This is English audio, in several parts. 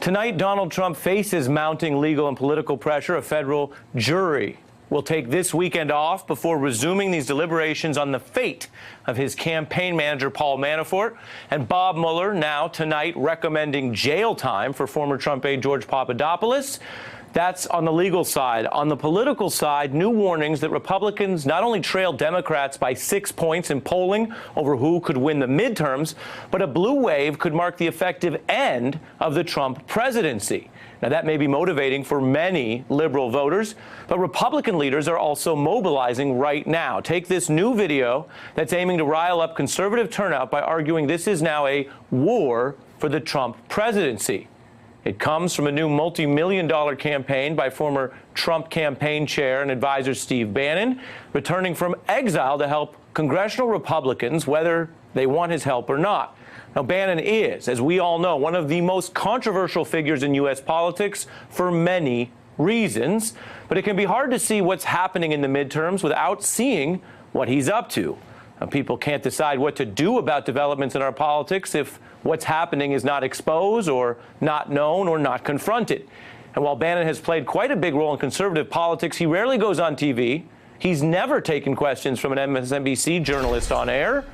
Tonight, Donald Trump faces mounting legal and political pressure. A federal jury will take this weekend off before resuming these deliberations on the fate of his campaign manager, Paul Manafort. And Bob Mueller now tonight recommending jail time for former Trump aide George Papadopoulos. That's on the legal side. On the political side, new warnings that Republicans not only trail Democrats by 6 points in polling over who could win the midterms, but a blue wave could mark the effective end of the Trump presidency. Now, that may be motivating for many liberal voters, but Republican leaders are also mobilizing right now. Take this new video that's aiming to rile up conservative turnout by arguing this is now a war for the Trump presidency. It comes from a new multi-million-dollar campaign by former Trump campaign chair and advisor Steve Bannon, returning from exile to help congressional Republicans, whether they want his help or not. Now, Bannon is, as we all know, one of the most controversial figures in U.S. politics for many reasons, but it can be hard to see what's happening in the midterms without seeing what he's up to. Now, people can't decide what to do about developments in our politics if what's happening is not exposed or not known or not confronted. And while Bannon has played quite a big role in conservative politics, he rarely goes on TV. He's never taken questions from an MSNBC journalist on air.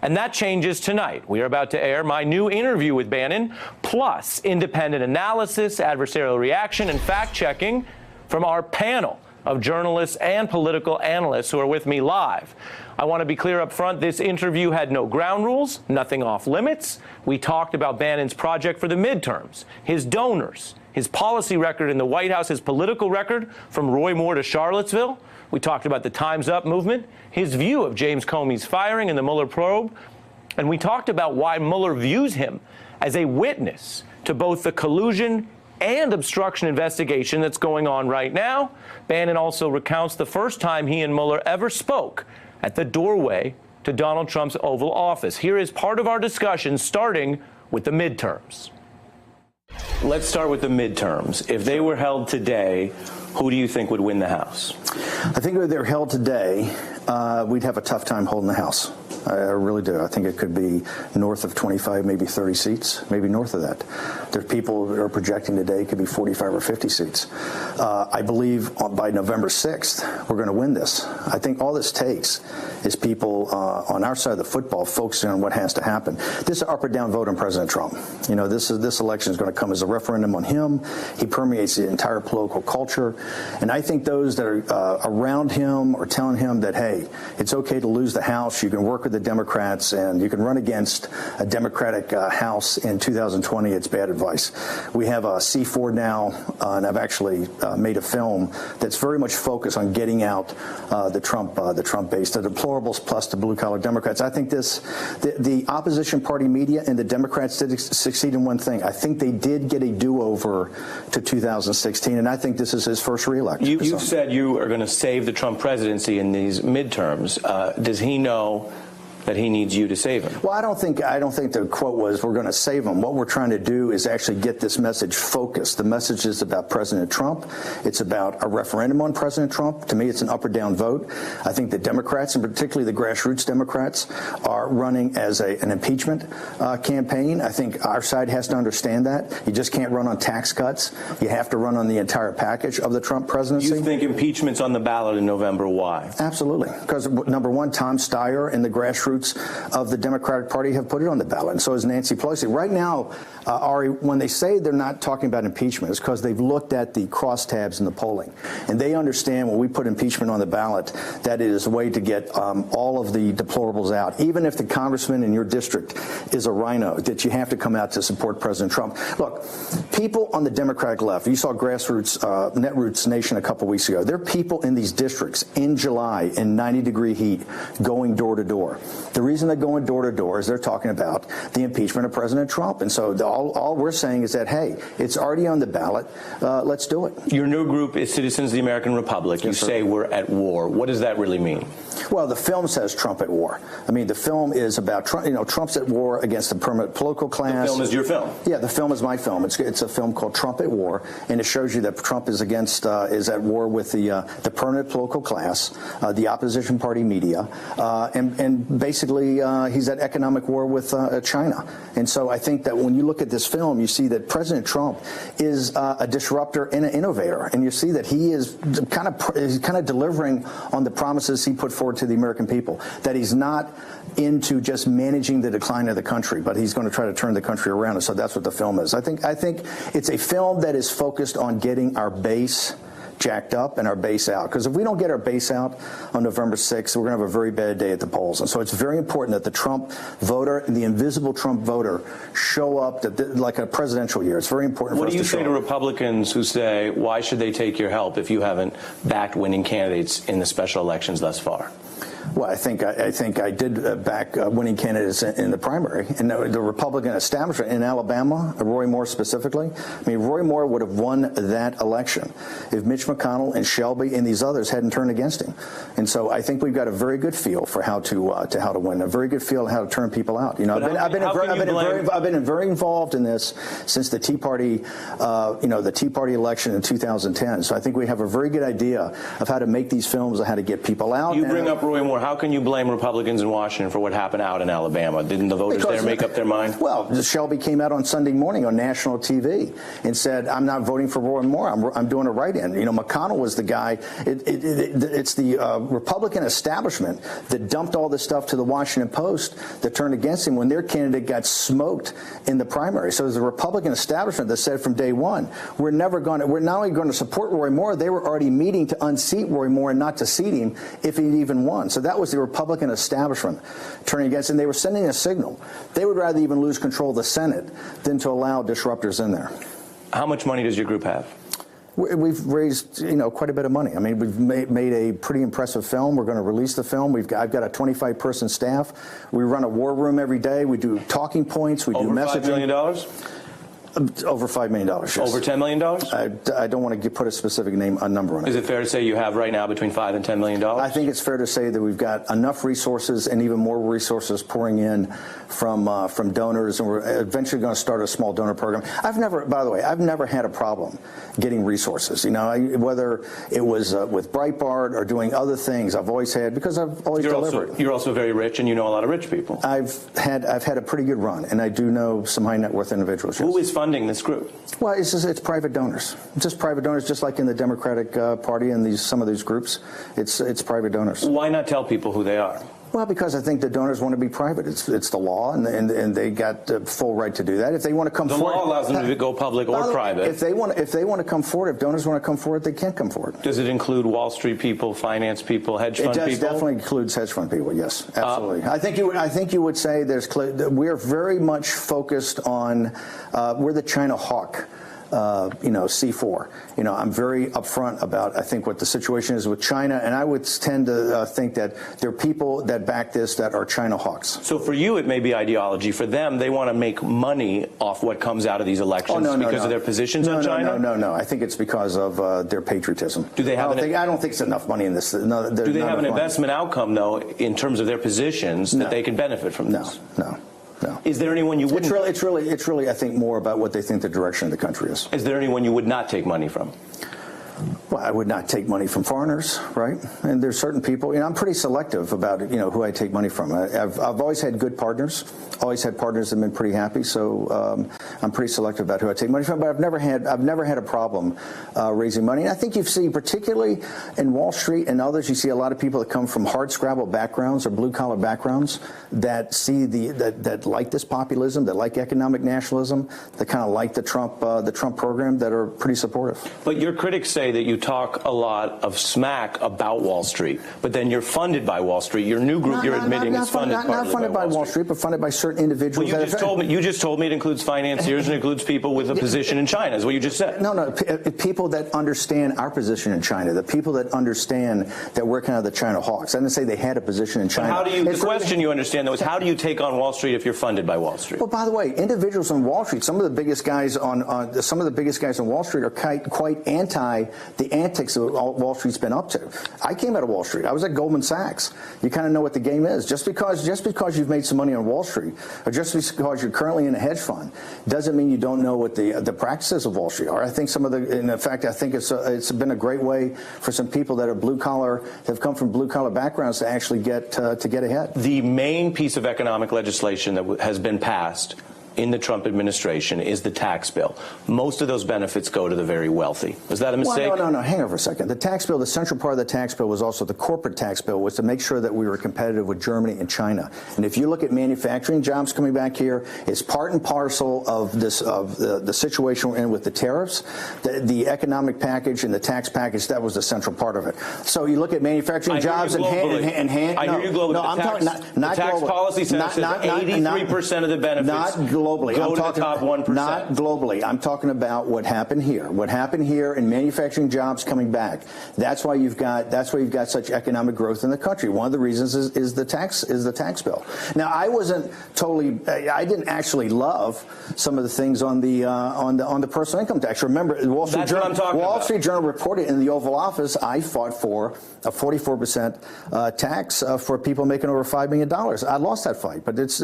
And that changes tonight. We are about to air my new interview with Bannon, plus independent analysis, adversarial reaction, and fact-checking from our panel of journalists and political analysts who are with me live. I want to be clear up front, this interview had no ground rules, nothing off limits. We talked about Bannon's project for the midterms, his donors, his policy record in the White House, his political record from Roy Moore to Charlottesville. We talked about the Time's Up movement, his view of James Comey's firing and the Mueller probe. And we talked about why Mueller views him as a witness to both the collusion and obstruction investigation that's going on right now. Bannon also recounts the first time he and Mueller ever spoke at the doorway to Donald Trump's Oval Office. Here is part of our discussion, starting with the midterms. Let's start with the midterms. If they were held today, who do you think would win the House? I think if they're held today, we'd have a tough time holding the House. I really do. I think it could be north of 25, maybe 30 seats, maybe north of that. There's people who are projecting today it could be 45 or 50 seats. I believe by November 6th, we're going to win this. I think all this takes is people on our side of the football focusing on what has to happen. This is an up or down vote on President Trump. You know, this election is going to come as a referendum on him. He permeates the entire political culture. And I think those that are around him are telling him that, hey, it's okay to lose the House. You can work with the Democrats and you can run against a Democratic House in 2020. It's bad advice. We have a C4 now, and I've actually made a film that's very much focused on getting out the Trump base, the deplorables plus the blue-collar Democrats. I think the opposition party media and the Democrats did succeed in one thing. I think they did get a do-over to 2016, and I think this is his first re-election. You said you are going to save the Trump presidency in these midterms. Does he know that he needs you to save him? Well, I don't think the quote was we're going to save him. What we're trying to do is actually get this message focused. The message is about President Trump. It's about a referendum on President Trump. To me, it's an up or down vote. I think the Democrats, and particularly the grassroots Democrats, are running as an impeachment campaign. I think our side has to understand that. You just can't run on tax cuts. You have to run on the entire package of the Trump presidency. You think impeachment's on the ballot in November? Why? Absolutely. Because, number one, Tom Steyer and the grassroots of the Democratic Party have put it on the ballot, and so has Nancy Pelosi. Right now, Ari, when they say they're not talking about impeachment, it's because they've looked at the crosstabs in the polling, and they understand when we put impeachment on the ballot that it is a way to get all of the deplorables out. Even if the congressman in your district is a rhino, that you have to come out to support President Trump. Look, people on the Democratic left, you saw grassroots, Netroots Nation a couple weeks ago. There are people in these districts in July in 90-degree heat going door to door. The reason they're going door to door is they're talking about the impeachment of President Trump. And so all we're saying is that, hey, it's already on the ballot. Let's do it. Your new group is Citizens of the American Republic. You say we're at war. What does that really mean? Well, the film says Trump at war. I mean, the film is about Trump. You know, Trump's at war against the permanent political class. The film is your film. Yeah, the film is my film. It's a film called Trump at War, and it shows you that Trump is at war with the permanent political class, the opposition party media, and basically basically he's at economic war with China. And so I think that when you look at this film, you see that President Trump is a disruptor and an innovator, and you see that he is kind of delivering on the promises he put forward to the American people, that he's not into just managing the decline of the country, but he's going to try to turn the country around. And so that's what the film is. I think it's a film that is focused on getting our base jacked up and our base out. Because if we don't get our base out on November 6th, we're going to have a very bad day at the polls. And so it's very important that the Trump voter, the invisible Trump voter, show up like a presidential year. It's very important for us to show up. What do you say to Republicans who say, why should they take your help if you haven't backed winning candidates in the special elections thus far? Well, I think I did back winning candidates in the primary, and the Republican establishment in Alabama, Roy Moore specifically. I mean, Roy Moore would have won that election if Mitch McConnell and Shelby and these others hadn't turned against him. And so I think we've got a very good feel for how to win, a very good feel of how to turn people out. You know, I've been very involved in this since the Tea Party, the Tea Party election in 2010. So I think we have a very good idea of how to make these films and how to get people out. You bring up Roy Moore. How can you blame Republicans in Washington for what happened out in Alabama? Didn't the voters there make up their mind? Well, Shelby came out on Sunday morning on national TV and said, I'm not voting for Roy Moore. I'm doing a write-in. You know, McConnell was the guy. It's the Republican establishment that dumped all this stuff to the Washington Post that turned against him when their candidate got smoked in the primary. So it was the Republican establishment that said from day one, we're not only going to support Roy Moore, they were already meeting to unseat Roy Moore and not to seat him if he even won. So that was the Republican establishment turning against, and they were sending a signal. They would rather even lose control of the Senate than to allow disruptors in there. How much money does your group have? We've raised, quite a bit of money. I mean, we've made a pretty impressive film. We're going to release the film. I've got a 25-person staff. We run a war room every day. We do talking points. We do messaging. $5 million? Over $5 million. Yes. Over $10 million? I don't want to put a specific number on it. Is it fair to say you have right now between $5 and $10 million? I think it's fair to say that we've got enough resources and even more resources pouring in from donors, and we're eventually going to start a small donor program. By the way, I've never had a problem getting resources. You know, whether it was with Breitbart or doing other things, I've always had, because I've always delivered. You're also very rich, and you know a lot of rich people. I've had a pretty good run, and I do know some high net worth individuals. Yes. Who is funding this group? Well, it's private donors. It's just private donors, just like in the Democratic Party and some of these groups. It's private donors. Why not tell people who they are? Well, because I think the donors want to be private. It's the law, and they got the full right to do that. If they want to come forward, the law allows them to go public or private. If they want to come forward, if donors want to come forward, they can come forward. Does it include Wall Street people, finance people, hedge fund people? It definitely includes hedge fund people. Yes, absolutely. I think you would say we are very much focused on we're the China hawk. C4. I'm very upfront about, I think, what the situation is with China, and I would tend to think that there are people that back this that are China hawks. So for you, it may be ideology. For them, they want to make money off what comes out of these elections because of their positions on China? No. I think it's because of their patriotism. Do they have I don't think it's enough money in this. No, do they have an investment outcome, though, in terms of their positions that they can benefit from this? No. Is there anyone you wouldn't? It's really, I think, more about what they think the direction of the country is. Is there anyone you would not take money from? Well, I would not take money from foreigners, right? And there's certain people, I'm pretty selective about, who I take money from. I've always had good partners, always had partners that have been pretty happy. So I'm pretty selective about who I take money from. But I've never had a problem raising money. And I think you see, particularly in Wall Street and others, you see a lot of people that come from hardscrabble backgrounds or blue collar backgrounds that see that like this populism, that like economic nationalism, that kind of like the Trump program, that are pretty supportive. But your critics say that you talk a lot of smack about Wall Street, but then you're funded by Wall Street. Your new group, you're admitting, is funded not funded by Wall Street, but funded by certain individuals. Well, you just told me it includes financiers and includes people with a position in China, is what you just said. No, people that understand our position in China, the people that understand that we're kind of the China hawks. I didn't say they had a position in China. But the question you understand, though, is how do you take on Wall Street if you're funded by Wall Street? Well, by the way, individuals on Wall Street, some of the biggest guys on Wall Street are quite anti the the antics that Wall Street's been up to. I came out of Wall Street. I was at Goldman Sachs. You kind of know what the game is. Just because you've made some money on Wall Street, or just because you're currently in a hedge fund, doesn't mean you don't know what the practices of Wall Street are. I think in fact, I think it's been a great way for some people that are blue collar, that have come from blue collar backgrounds to actually get ahead. The main piece of economic legislation that has been passed in the Trump administration is the tax bill. Most of those benefits go to the very wealthy. Was that a mistake? Well, no. Hang on for a second. The tax bill, the central part of the tax bill was also the corporate tax bill, was to make sure that we were competitive with Germany and China. And if you look at manufacturing jobs coming back here, it's part and parcel of this the situation we're in with the tariffs, the economic package and the tax package. That was the central part of it. So you look at manufacturing jobs and hand. I hear you globally. No, I'm talking not the tax globally. policy says 83% of the benefits. Not globally. Go to the top 1%. Not globally. I'm talking about what happened here. What happened here in manufacturing jobs coming back. That's why you've got such economic growth in the country. One of the reasons is the tax bill. Now, I didn't actually love some of the things on the personal income tax. Remember, Wall Street Journal reported in the Oval Office, I fought for a 44% tax for people making over $5 million. I lost that fight, but it's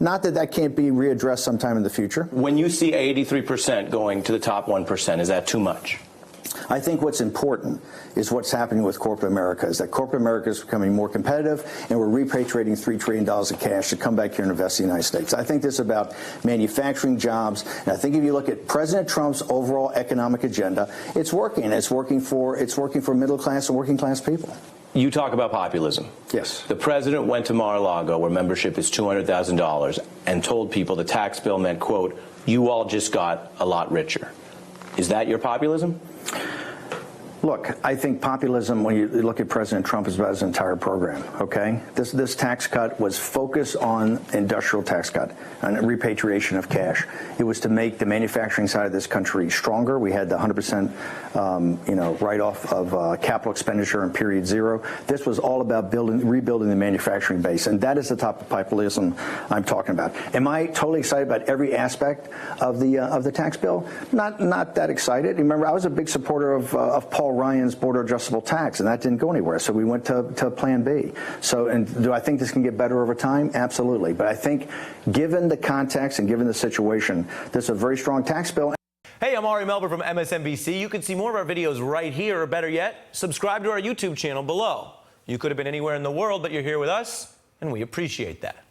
not that can't be readdressed sometime in the future. When you see 83% going to the top 1%, is that too much? I think what's important is what's happening with corporate America, is that corporate America is becoming more competitive, and we're repatriating $3 trillion of cash to come back here and invest in the United States. I think this is about manufacturing jobs, and I think if you look at President Trump's overall economic agenda, it's working. It's working for middle class and working class people. You talk about populism. Yes. The president went to Mar-a-Lago, where membership is $200,000, and told people the tax bill meant, quote, you all just got a lot richer. Is that your populism? Look, I think populism, when you look at President Trump, is about his entire program, okay? This tax cut was focused on industrial tax cut, and repatriation of cash. It was to make the manufacturing side of this country stronger. We had the 100% write-off of capital expenditure in period zero. This was all about rebuilding the manufacturing base, and that is the type of populism I'm talking about. Am I totally excited about every aspect of the tax bill? Not that excited. Remember, I was a big supporter of Paul Ryan's border adjustable tax, and that didn't go anywhere. So we went to Plan B. So, and do I think this can get better over time? Absolutely. But I think, given the context and given the situation, this is a very strong tax bill. Hey, I'm Ari Melber from MSNBC. You can see more of our videos right here, or better yet, subscribe to our YouTube channel below. You could have been anywhere in the world, but you're here with us, and we appreciate that.